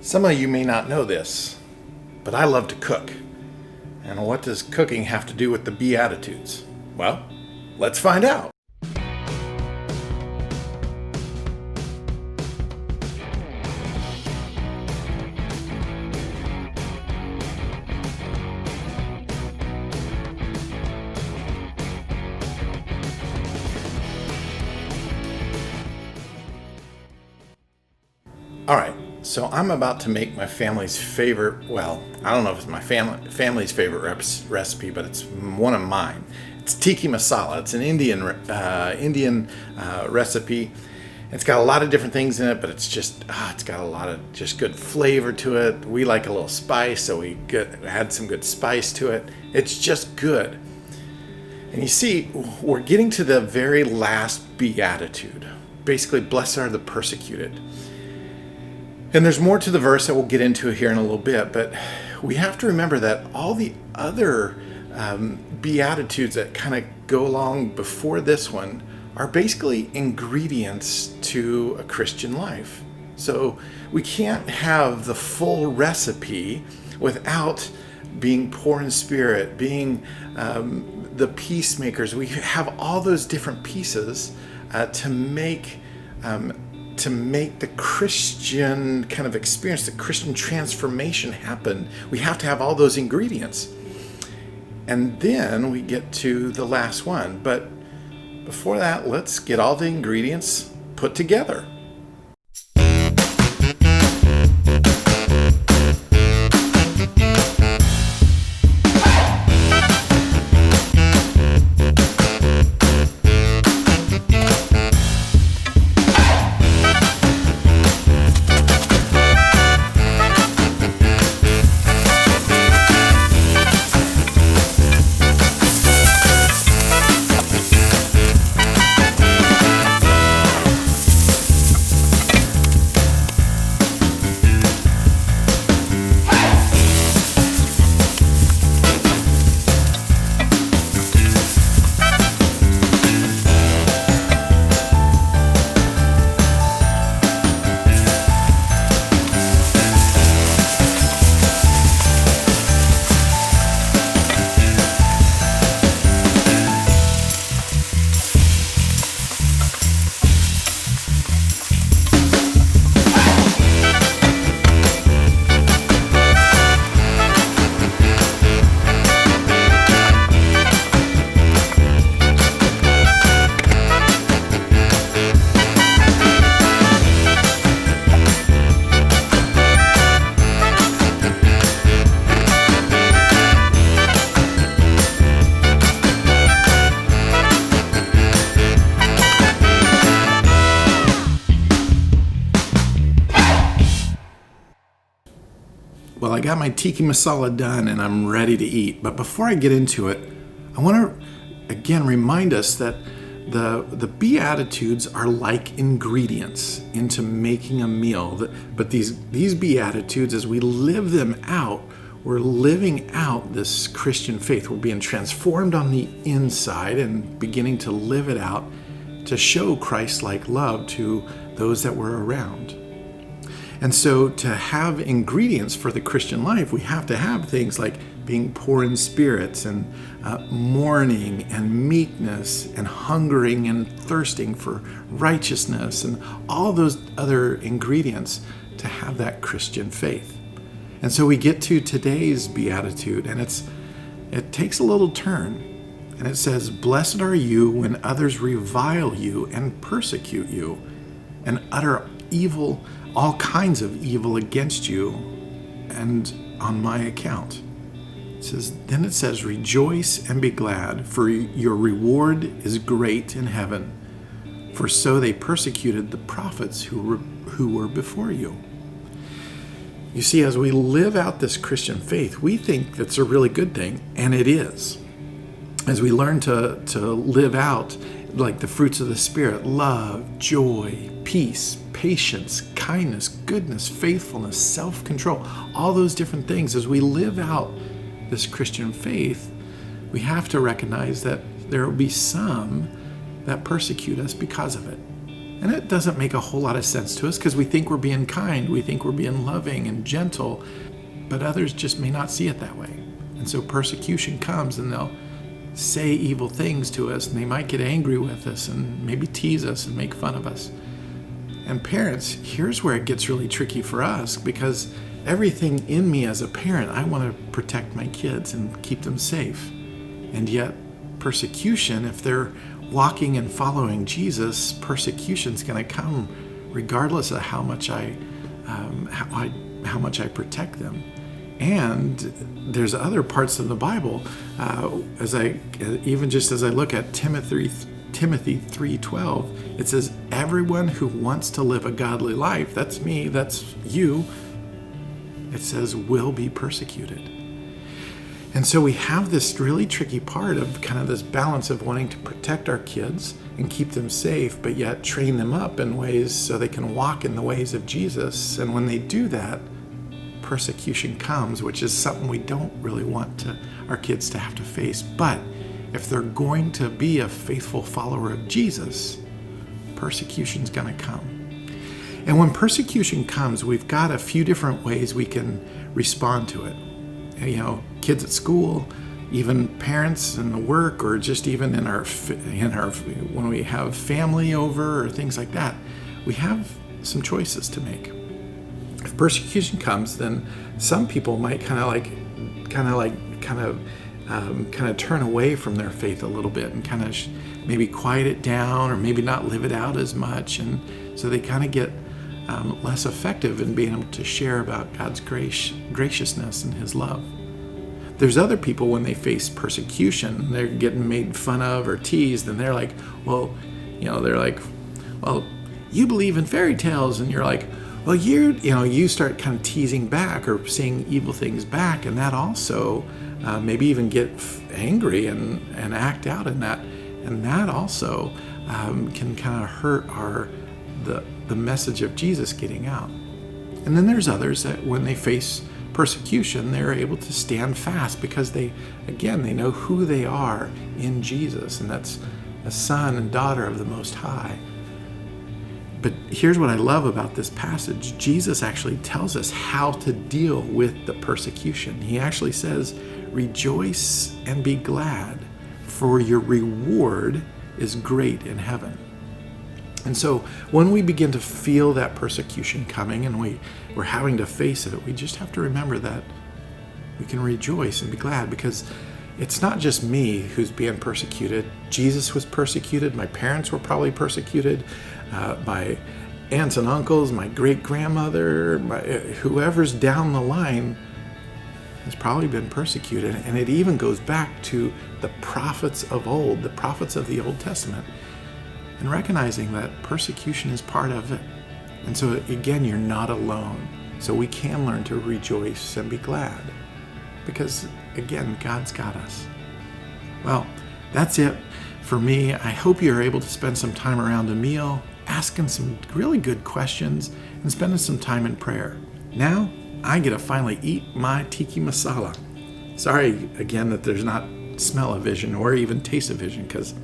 Some of you may not know this, but I love to cook. And what does cooking have to do with the Beatitudes? Well, let's find out. All right, so I'm about to make my family's favorite, well, I don't know if it's my family's favorite recipe, but it's one of mine. It's tikka masala. It's an Indian recipe. It's got a lot of different things in it, but it's got a lot of just good flavor to it. We like a little spice, so we add some good spice to it. It's just good. And you see, we're getting to the very last beatitude. Basically, blessed are the persecuted. And there's more to the verse that we'll get into here in a little bit, but we have to remember that all the other beatitudes that kind of go along before this one are basically ingredients to a Christian life. So we can't have the full recipe without being poor in spirit, being the peacemakers. We have all those different pieces to make the Christian kind of experience, the Christian transformation happen. We have to have all those ingredients. And then we get to the last one. But before that, let's get all the ingredients put together. Well, I got my tikka masala done and I'm ready to eat. But before I get into it, I want to again remind us that the Beatitudes are like ingredients into making a meal. But these Beatitudes, as we live them out, we're living out this Christian faith. We're being transformed on the inside and beginning to live it out to show Christ-like love to those that we're around. And so to have ingredients for the Christian life, we have to have things like being poor in spirits and mourning and meekness and hungering and thirsting for righteousness and all those other ingredients to have that Christian faith. And so we get to today's beatitude, and it takes a little turn. And it says, "Blessed are you when others revile you and persecute you and utter evil, all kinds of evil against you and on my account." Then it says, "Rejoice and be glad, for your reward is great in heaven. For so they persecuted the prophets who were before you." You see, as we live out this Christian faith, we think that's a really good thing, and it is. As we learn to live out like the fruits of the Spirit, love, joy, peace, patience, kindness, goodness, faithfulness, self-control, all those different things, as we live out this Christian faith, we have to recognize that there will be some that persecute us because of it. And it doesn't make a whole lot of sense to us because we think we're being kind, we think we're being loving and gentle, but others just may not see it that way. And so persecution comes and they'll say evil things to us, and they might get angry with us and maybe tease us and make fun of us. And parents, here's where it gets really tricky for us, because everything in me as a parent, I want to protect my kids and keep them safe. And yet persecution, if they're walking and following Jesus, persecution's going to come regardless of how much I protect them. And there's other parts of the Bible, as I look at Timothy 3:12, it says, everyone who wants to live a godly life, that's me, that's you, it says, will be persecuted. And so we have this really tricky part of kind of this balance of wanting to protect our kids and keep them safe, but yet train them up in ways so they can walk in the ways of Jesus. And when they do that, persecution comes, which is something we don't really want our kids to have to face. But if they're going to be a faithful follower of Jesus, persecution's going to come. And when persecution comes, we've got a few different ways we can respond to it. You know, kids at school, even parents in the work, or just even in our when we have family over or things like that, we have some choices to make. If persecution comes, then some people might kind of turn away from their faith a little bit and kind of maybe quiet it down, or maybe not live it out as much, and so they kind of get less effective in being able to share about God's graciousness and His love. There's other people, when they face persecution, they're getting made fun of or teased, and they're like, well, you believe in fairy tales, and you're like, well, you start kind of teasing back or saying evil things back, and that also maybe even get angry and act out in that, and that also can kind of hurt the message of Jesus getting out. And then there's others that when they face persecution, they're able to stand fast because they know who they are in Jesus, and that's a son and daughter of the Most High. But here's what I love about this passage. Jesus actually tells us how to deal with the persecution. He actually says, rejoice and be glad, for your reward is great in heaven. And so when we begin to feel that persecution coming and we're having to face it, we just have to remember that we can rejoice and be glad, because it's not just me who's being persecuted. Jesus was persecuted. My parents were probably persecuted. My aunts and uncles, my great-grandmother, whoever's down the line has probably been persecuted. And it even goes back to the prophets of old, the prophets of the Old Testament, and recognizing that persecution is part of it. And so again, you're not alone. So we can learn to rejoice and be glad, because again, God's got us. Well, that's it for me. I hope you're able to spend some time around a meal, asking some really good questions and spending some time in prayer. Now, I get to finally eat my tiki masala. Sorry again that there's not smell-o-vision or even taste-o-vision, because,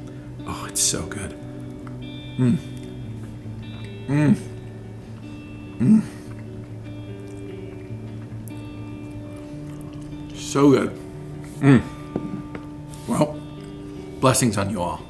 it's so good. So good. Well, blessings on you all.